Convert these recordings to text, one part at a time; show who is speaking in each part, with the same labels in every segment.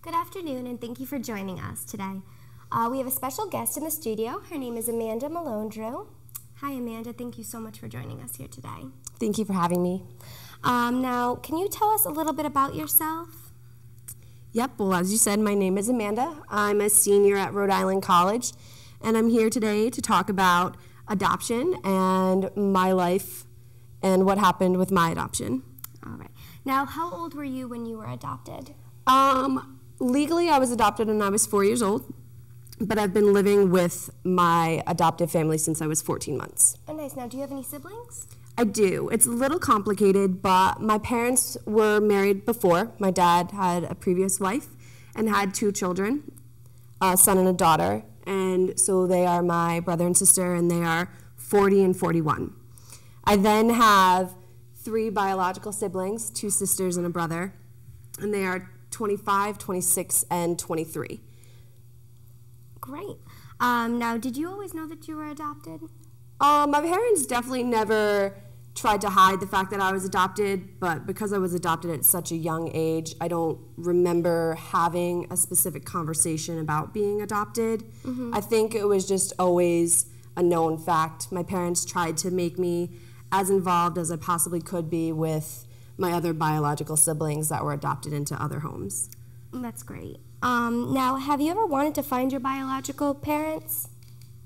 Speaker 1: Good afternoon, and thank you for joining us today. We have a special guest in the studio. Her name is Amanda Malone-Drew. Hi, Amanda. Thank you so much for joining us here today.
Speaker 2: Thank you for having me.
Speaker 1: Now, can you tell us a little bit about yourself?
Speaker 2: Yep, well, as you said, my name is Amanda. I'm a senior at Rhode Island College, and I'm here today to talk about adoption and my life and what happened with my adoption.
Speaker 1: All right. Now, how old were you when you were adopted?
Speaker 2: Legally, I was adopted when I was 4 years old, but I've been living with my adoptive family since I was 14 months.
Speaker 1: Oh, nice. Now, do you have any siblings?
Speaker 2: I do. It's a little complicated, but my parents were married before. My dad had a previous wife and had 2 children, a son and a daughter, and so they are my brother and sister, and they are 40 and 41. I then have 3 biological siblings, 2 sisters and a brother, and they are 25, 26, and 23.
Speaker 1: Great. Now, did you always know that you were adopted?
Speaker 2: My parents definitely never tried to hide the fact that I was adopted, but because I was adopted at such a young age, I don't remember having a specific conversation about being adopted. I think it was just always a known fact. My parents tried to make me as involved as I possibly could be with my other biological siblings that were adopted into other homes.
Speaker 1: That's great. Now, have you ever wanted to find your biological parents?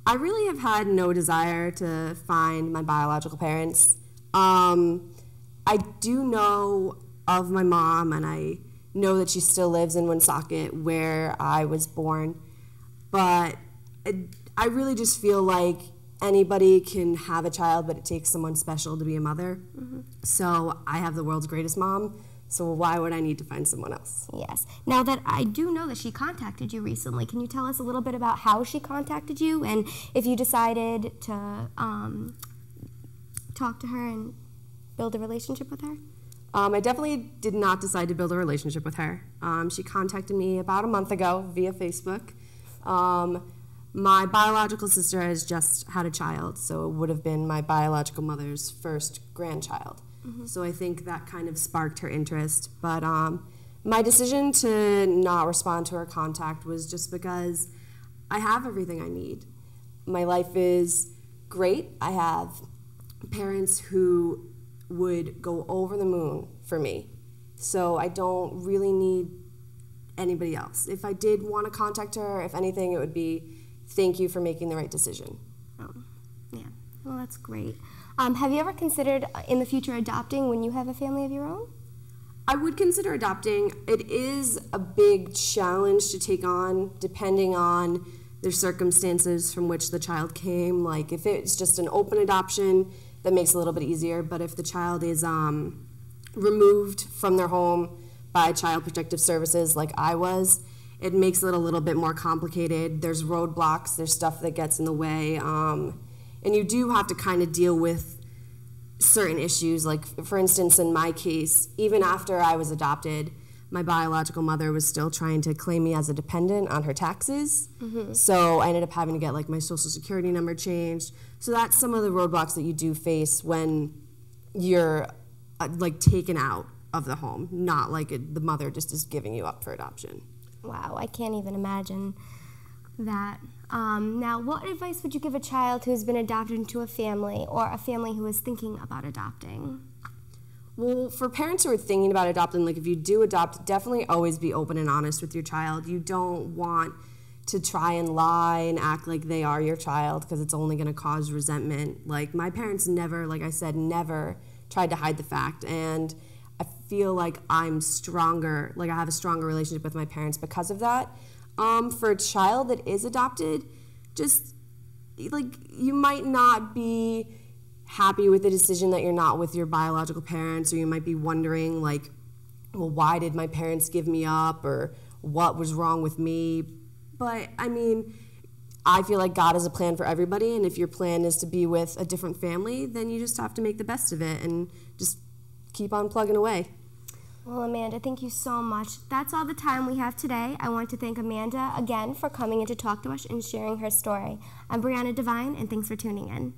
Speaker 2: I really have had no desire to find my biological parents. I do know of my mom, and I know that she still lives in Woonsocket, where I was born, but I really just feel like anybody can have a child, but it takes someone special to be a mother. So I have the world's greatest mom, so why would I need to find someone else?
Speaker 1: Yes. Now that I do know that she contacted you recently, can you tell us a little bit about how she contacted you and if you decided to talk to her and build a relationship with her?
Speaker 2: I definitely did not decide to build a relationship with her. She contacted me about a month ago via Facebook. My biological sister has just had a child, so it would have been my biological mother's first grandchild. So I think that kind of sparked her interest. But my decision to not respond to her contact was just because I have everything I need. My life is great. I have parents who would go over the moon for me. So I don't really need anybody else. If I did want to contact her, if anything, it would be thank you for making the right decision.
Speaker 1: Oh, yeah. Well, that's great. Have you ever considered in the future adopting when you have a family of your own?
Speaker 2: I would consider adopting. It is a big challenge to take on depending on the circumstances from which the child came. Like if it's just an open adoption, that makes it a little bit easier. But if the child is removed from their home by Child Protective Services like I was, it makes it a little bit more complicated. There's roadblocks, there's stuff that gets in the way, and you do have to kind of deal with certain issues. Like, for instance, in my case, even after I was adopted, my biological mother was still trying to claim me as a dependent on her taxes. So I ended up having to get like my social security number changed. So that's some of the roadblocks that you do face when you're like taken out of the home, not like the mother just is giving you up for adoption.
Speaker 1: Wow, I can't even imagine that. Now, what advice would you give a child who's been adopted into a family or a family who is thinking about adopting?
Speaker 2: Well, for parents who are thinking about adopting, like if you do adopt, definitely always be open and honest with your child. You don't want to try and lie and act like they are your child because it's only going to cause resentment. Like my parents never, like I said, never tried to hide the fact, and I feel like I'm stronger, like I have a stronger relationship with my parents because of that. For a child that is adopted, just like you might not be happy with the decision that you're not with your biological parents, or you might be wondering like, well, why did my parents give me up, or what was wrong with me? But I mean, I feel like God has a plan for everybody, and if your plan is to be with a different family, then you just have to make the best of it and just keep on plugging away.
Speaker 1: Well, Amanda, thank you so much. That's all the time we have today. I want to thank Amanda again for coming in to talk to us and sharing her story. I'm Brianna Devine, and thanks for tuning in.